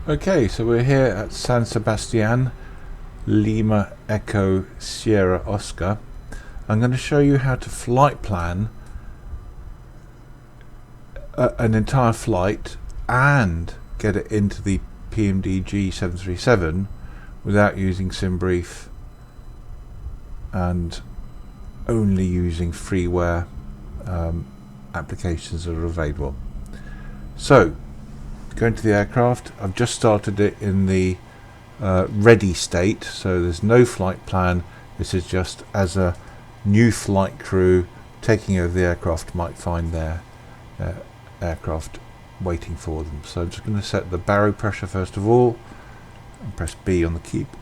Okay, so we're here at San Sebastian, Lima Echo Sierra Oscar. I'm going to show you how to flight plan an entire flight and get it into the PMDG 737 without using SimBrief and only using freeware applications that are available. So, going to the aircraft, I've just started it in the ready state, so there's no flight plan. This is just as a new flight crew taking over the aircraft might find their aircraft waiting for them. So I'm just going to set the baro pressure first of all and press B on the keyboard.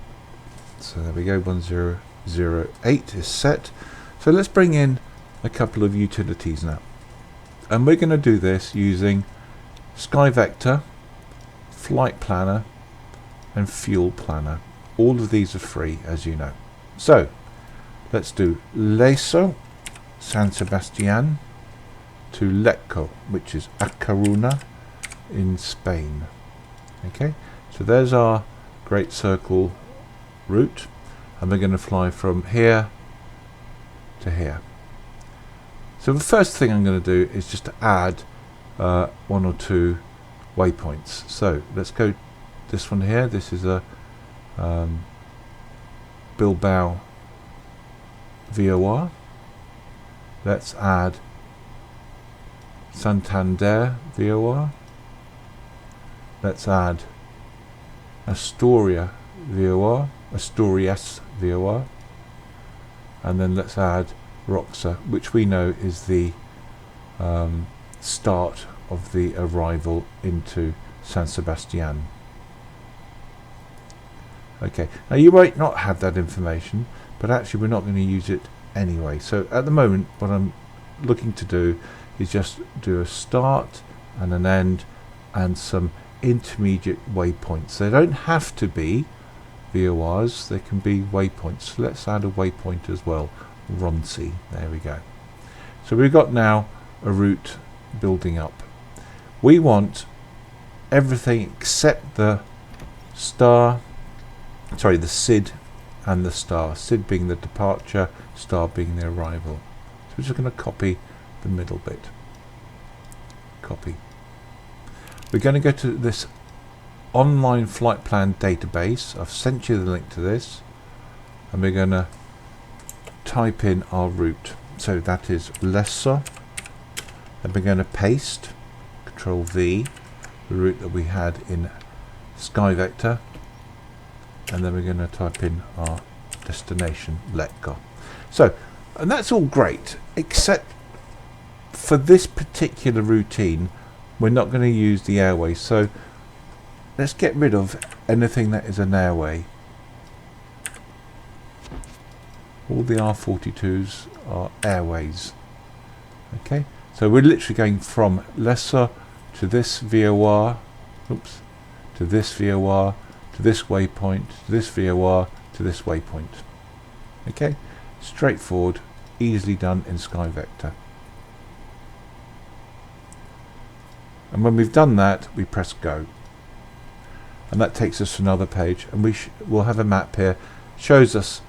So there we go, 1008 is set. So let's bring in a couple of utilities now, and we're going to do this using SkyVector, Flight Planner and Fuel Planner. All of these are free, as you know. So let's do Leso, San Sebastian to Lecco, which is A Coruña in Spain. Okay, so there's our Great Circle route, and we're going to fly from here to here. So the first thing I'm going to do is just to add one or two waypoints. So let's go this one here. This is a Bilbao VOR. Let's add Santander VOR. Let's add Asturias VOR, and then let's add Roxa, which we know is the start of the arrival into San Sebastian. Okay, now you might not have that information, but actually we're not going to use it anyway. So at the moment what I'm looking to do is just do a start and an end and some intermediate waypoints. They don't have to be VORs, they can be waypoints. So let's add a waypoint as well, Ronsi. There we go. So we've got now a route building up. We want everything except the star, sorry, the SID and the star. SID being the departure, star being the arrival. So we're just going to copy the middle bit. Copy. We're going to go to this online flight plan database. I've sent you the link to this, and we're going to type in our route. So that is Leso, and we're going to paste, Control V, the route that we had in SkyVector, and then we're going to type in our destination, Lecco. So, and that's all great, except for this particular routine we're not going to use the airway. So let's get rid of anything that is an airway. All the R42s are airways. Okay, so we're literally going from Leso to this VOR, oops, to this VOR, to this waypoint, to this VOR, to this waypoint. Okay, straightforward, easily done in SkyVector. And when we've done that, we press go, and that takes us to another page, and we'll have a map here, shows us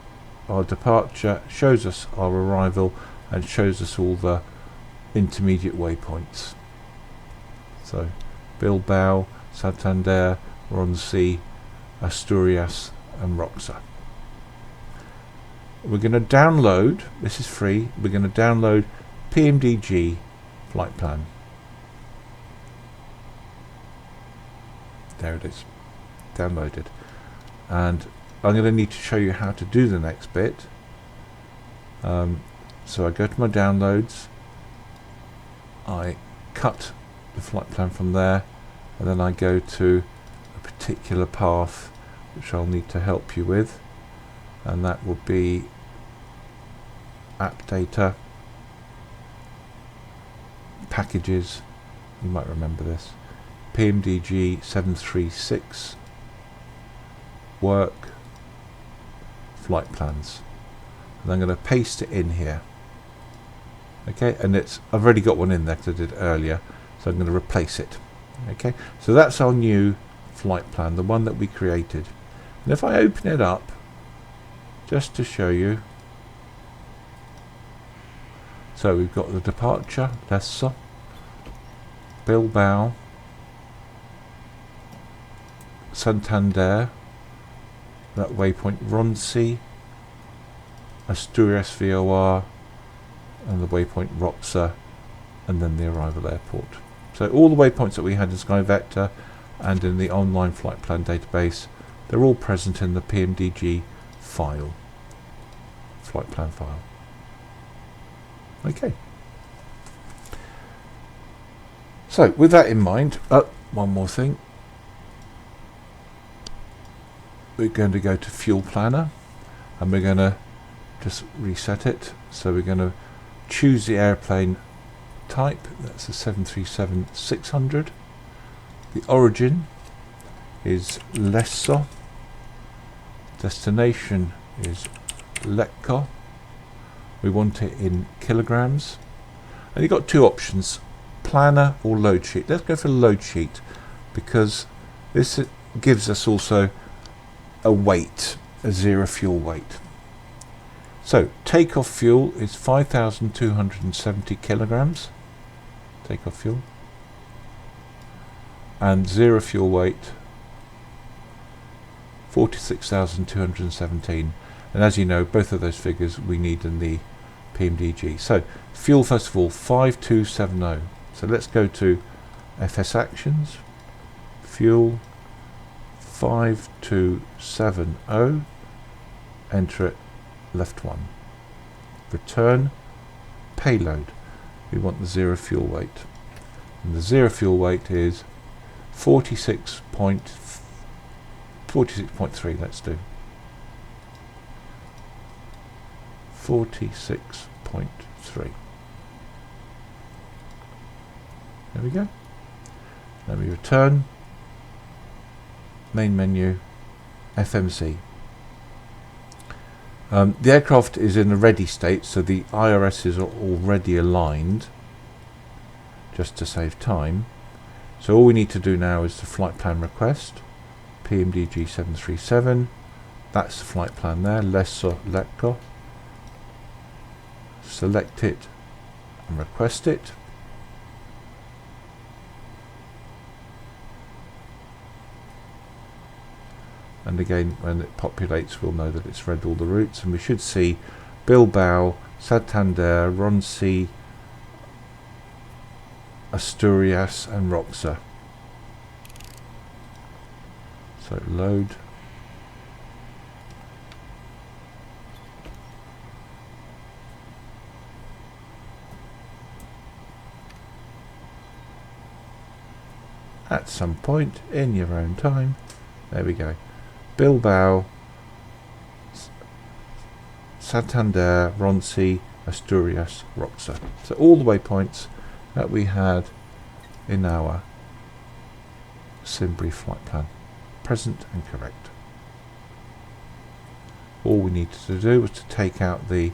our departure, shows us our arrival, and shows us all the intermediate waypoints. So Bilbao, Santander, Ronsi, Asturias and Roxa. We're going to download, this is free, we're going to download PMDG flight plan. There it is, downloaded. And I'm going to need to show you how to do the next bit. So I go to my downloads, I cut the flight plan from there, and then I go to a particular path which I'll need to help you with, and that will be app data, packages, you might remember this, PMDG 736, work, flight plans, and I'm going to paste it in here. Okay, and I've already got one in there because I did it earlier, so I'm going to replace it. Okay, so that's our new flight plan, the one that we created. And if I open it up, just to show you, so we've got the departure, Leicester, Bilbao, Santander, that waypoint Ronsi, Asturias VOR, and the waypoint Roxa, and then the arrival airport. So all the waypoints that we had in SkyVector and in the online flight plan database, they're all present in the PMDG file, flight plan file. Okay. So with that in mind, one more thing. We're going to go to Fuel Planner, and we're going to just reset it. So we're going to choose the airplane type. That's a 737-600. The origin is Lesso. Destination is Lecco. We want it in kilograms. And you've got two options, planner or load sheet. Let's go for load sheet, because this gives us also a weight, a zero fuel weight. So takeoff fuel is 5,270 kilograms, takeoff fuel, and zero fuel weight 46,217. And as you know, both of those figures we need in the PMDG. So fuel, first of all, 5270. So let's go to FS Actions, fuel 5270, enter it, left one, return, payload. We want the zero fuel weight, and the zero fuel weight is 46.3. Let's do 46.3. There we go. Then we return, main menu, FMC. The aircraft is in a ready state, so the IRSs are already aligned, just to save time. So all we need to do now is the flight plan request, PMDG 737. That's the flight plan there, Lesso Lecco. Select it and request it. And again, when it populates, we'll know that it's read all the routes, and we should see Bilbao, Santander, Ronsi, Asturias, and Roxa. So load. At some point in your own time. There we go. Bilbao, Santander, Ronsi, Asturias, Roxa. So all the waypoints that we had in our SimBrief flight plan, present and correct. All we needed to do was to take out the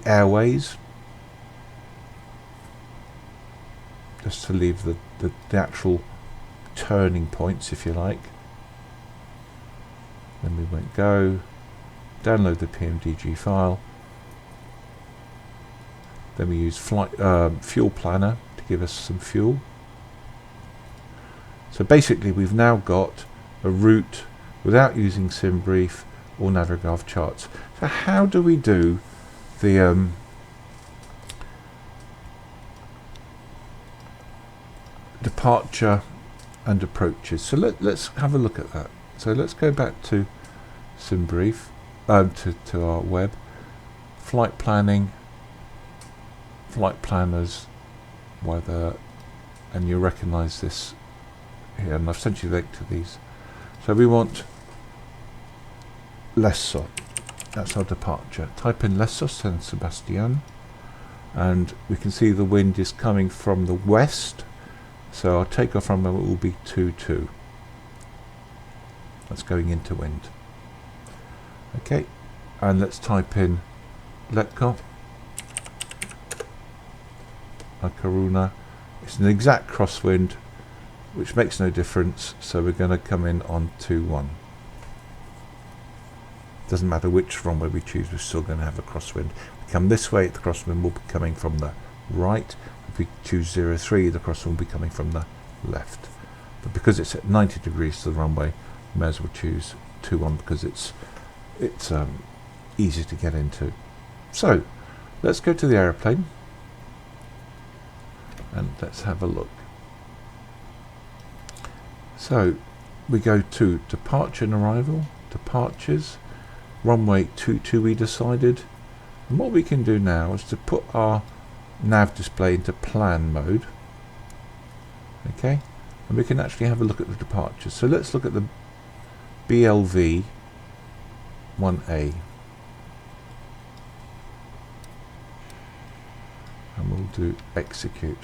airways, just to leave the actual turning points, if you like. Then we went go, download the PMDG file. Then we use fuel planner to give us some fuel. So basically we've now got a route without using SimBrief or Navigraph charts. So how do we do the departure and approaches? So let's have a look at that. So let's go back to SimBrief, to our web, flight planning, flight planners, weather, and you'll recognize this here, and I've sent you the link to these. So we want Lesso, that's our departure. Type in Lesso San Sebastian, and we can see the wind is coming from the west. So our takeoff runway will be 22. That's going into wind. Okay, and let's type in Letco, Karuna, It's an exact crosswind, which makes no difference, so we're going to come in on 2-1. Doesn't matter which runway we choose, we're still going to have a crosswind. If we come this way, the crosswind will be coming from the right. If we choose 03, the crosswind will be coming from the left. But because it's at 90 degrees to the runway, we may as well choose 2-1 because it's easy to get into. So let's go to the aeroplane and let's have a look. So we go to departure and arrival, departures, runway 22 we decided, and what we can do now is to put our nav display into plan mode. Okay, and we can actually have a look at the departures. So let's look at the BLV 1A, and we'll do execute.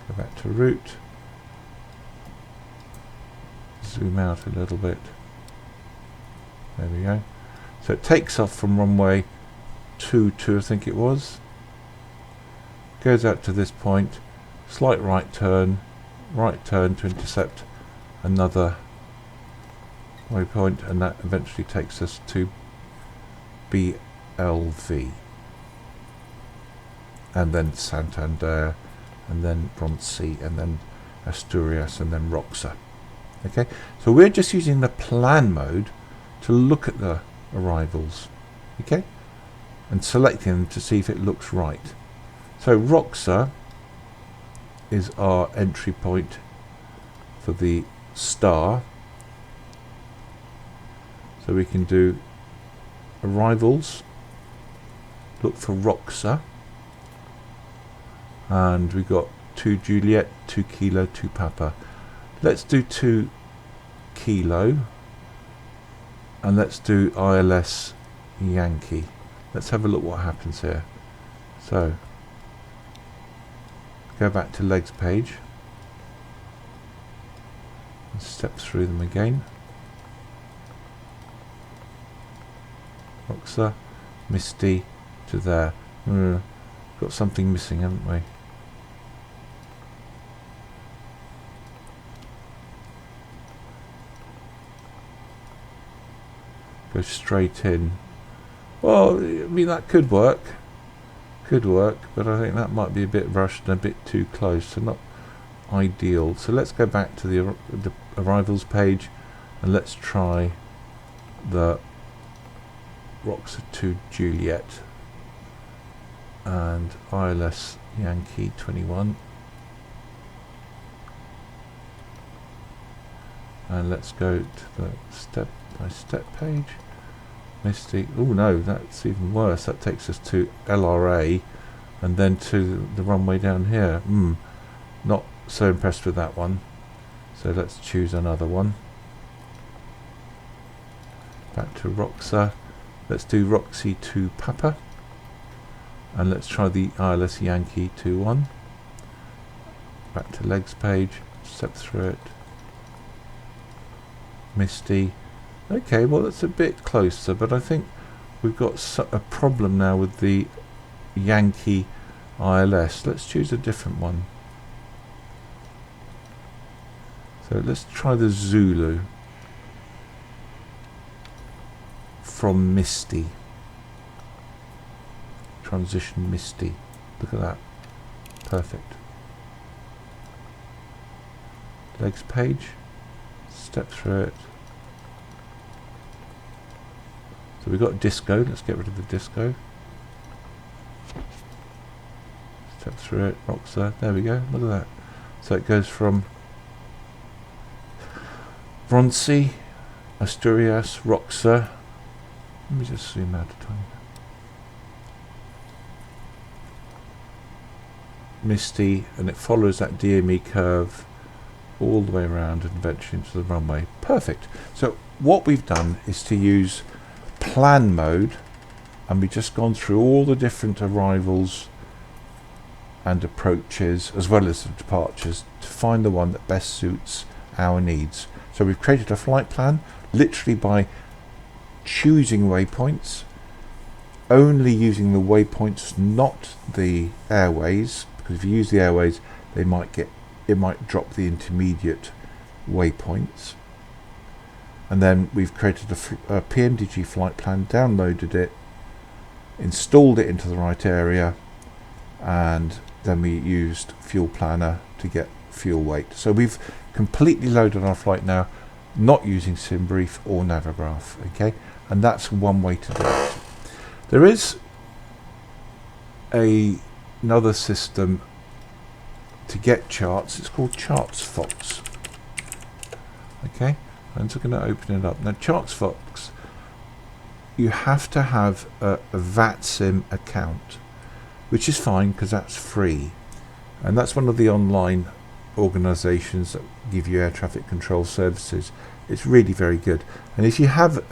Go back to route, zoom out a little bit. There we go. So it takes off from runway 22, I think it was, goes out to this point, slight right turn to intercept another waypoint, and that eventually takes us to BLV, and then Santander, and then Bronte, and then Asturias, and then Roxa. Okay, so we're just using the plan mode to look at the arrivals, okay, and selecting them to see if it looks right. So Roxa is our entry point for the star, so we can do arrivals, look for Roxa, and we got 2 Juliet, 2 Kilo, 2 Papa. Let's do 2 Kilo, and let's do ILS Yankee. Let's have a look what happens here. So go back to legs page and step through them again. Roxa, Misty to there. Got something missing, haven't we? Go straight in. Well, I mean, that could work, but I think that might be a bit rushed and a bit too close, so not ideal. So let's go back to the arrivals page and let's try the Roxa 2 Juliet and ILS Yankee 21, and let's go to the step-by-step page. Misty, oh no, that's even worse. That takes us to LRA and then to the runway down here. Not so impressed with that one, so let's choose another one. Back to Roxa, let's do Roxy 2 Papa, and let's try the ILS Yankee 21. Back to legs page, step through it. Misty. Okay, well that's a bit closer, but I think we've got a problem now with the Yankee ILS. Let's choose a different one. So let's try the Zulu from Misty. Transition Misty. Look at that. Perfect. Legs page. Step through it. So we've got disco. Let's get rid of the disco. Step through it. Roxa. There we go. Look at that. So it goes from Bronte, Asturias, Roxa. Let me just zoom out a tiny bit. Misty, and it follows that DME curve all the way around and eventually into the runway. Perfect. So what we've done is to use plan mode, and we've just gone through all the different arrivals and approaches as well as the departures to find the one that best suits our needs. So we've created a flight plan literally by choosing waypoints, only using the waypoints, not the airways, because if you use the airways, it might drop the intermediate waypoints. And then we've created a PMDG flight plan, downloaded it, installed it into the right area, and then we used Fuel Planner to get fuel weight. So we've completely loaded our flight now, not using SimBrief or Navigraph. Okay, and that's one way to do it. There is another system to get charts. It's called ChartsFox. Okay, I'm just going to open it up now. ChartsFox, you have to have a VATSIM account, which is fine because that's free, and that's one of the online organizations that give you air traffic control services. It's really very good, and if you have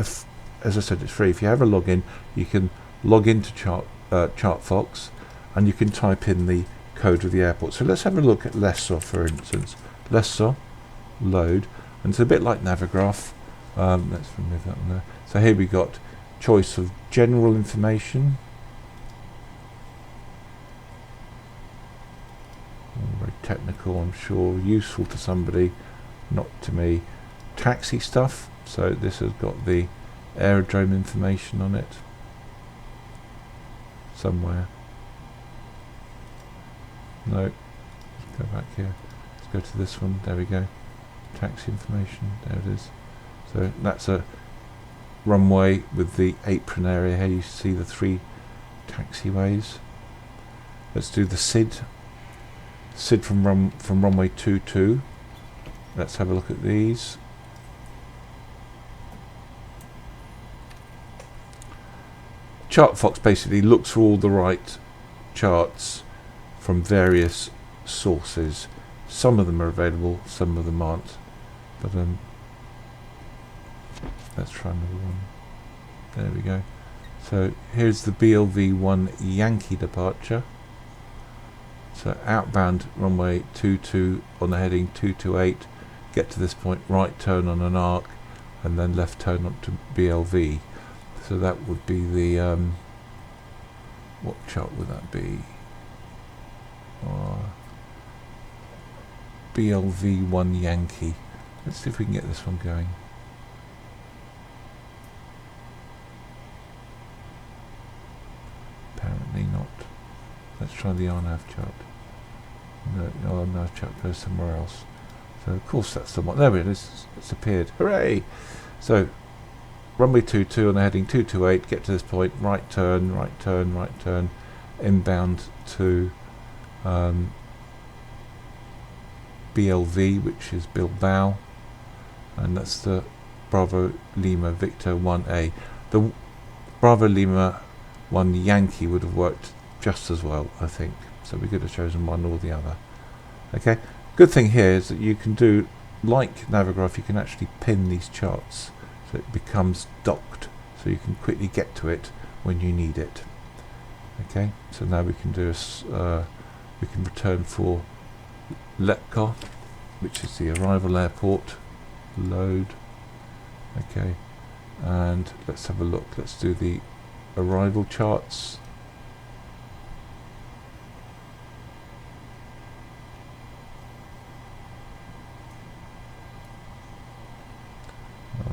as I said, it's free. If you have a login, you can log into ChartFox, and you can type in the code of the airport. So let's have a look at Leicester, for instance. Leicester, load, and it's a bit like Navigraph. Let's remove that one there. So here we got choice of general information. Very technical, I'm sure, useful to somebody, not to me. Taxi stuff, so this has got the aerodrome information on it somewhere. No, let's go back here. Let's go to this one. There we go. Taxi information. There it is. So that's a runway with the apron area here. You see the 3 taxiways. Let's do the SID. SID from runway 22. Let's have a look at these. ChartFox basically looks for all the right charts from various sources. Some of them are available, some of them aren't. But let's try another one. There we go. So here's the BLV1 Yankee departure. So outbound runway 22 on the heading 228. Get to this point, right turn on an arc, and then left turn up to BLV. So that would be the what chart would that be? BLV1 Yankee. Let's see if we can get this one going. Apparently not. Let's try the RNAV chart. No, RNAV chart goes somewhere else. So of course that's the one. There it is. It's appeared. Hooray! So runway 22 on the heading 228. Get to this point. Right turn. Right turn. Right turn. Inbound to BLV, which is Bilbao, and that's the Bravo Lima Victor 1A. The Bravo Lima 1 Yankee would have worked just as well, I think. So we could have chosen one or the other. Okay. Good thing here is that you can do, like Navigraph, you can actually pin these charts, so it becomes docked, so you can quickly get to it when you need it. Okay. So now we can do we can return for Lepco, which is the arrival airport. Load. Okay, and let's have a look. Let's do the arrival charts.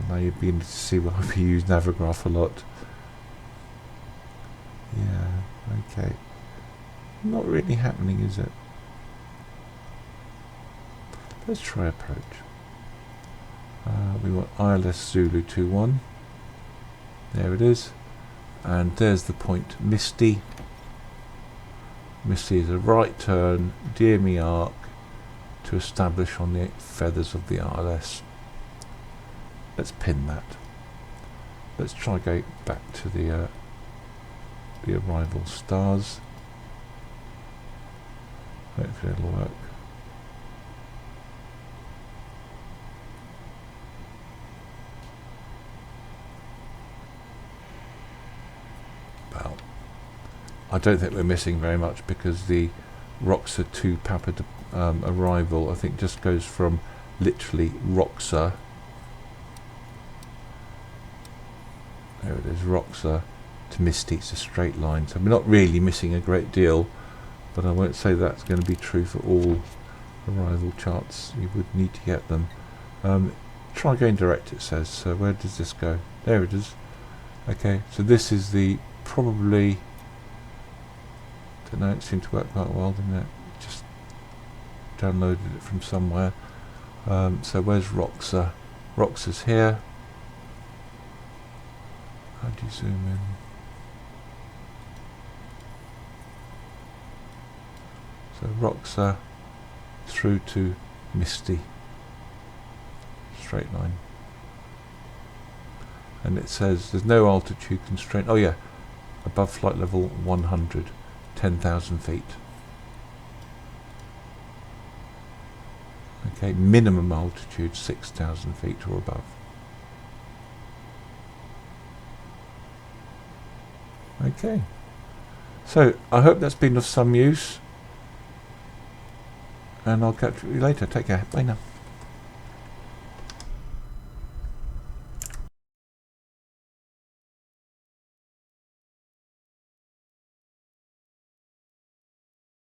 Now you're beginning to see why we use Navigraph a lot. Yeah, okay. Not really happening, is it? Let's try approach. We want ILS Zulu 21. There it is. And there's the point Misty. Misty is a right turn, DME arc to establish on the feathers of the ILS. Let's pin that. Let's try going back to the arrival stars. Hopefully it'll work. Well, I don't think we're missing very much because the Roxa to Papa arrival, I think, just goes from literally Roxa. There it is, Roxa to Misty. It's a straight line, so we're not really missing a great deal. but I won't say that's going to be true for all arrival charts. You would need to get them. Try going direct, it says. So where does this go? There it is. Okay, so this is the probably, don't know, it seemed to work quite well, didn't it? Just downloaded it from somewhere. So where's Roxa? Roxa's here. How do you zoom in? So Roxa through to Misty. Straight line. And it says there's no altitude constraint. Oh yeah, above flight level 100, 10,000 feet. Okay, minimum altitude 6,000 feet or above. Okay, so I hope that's been of some use, and I'll catch you later. Take care. Bye now.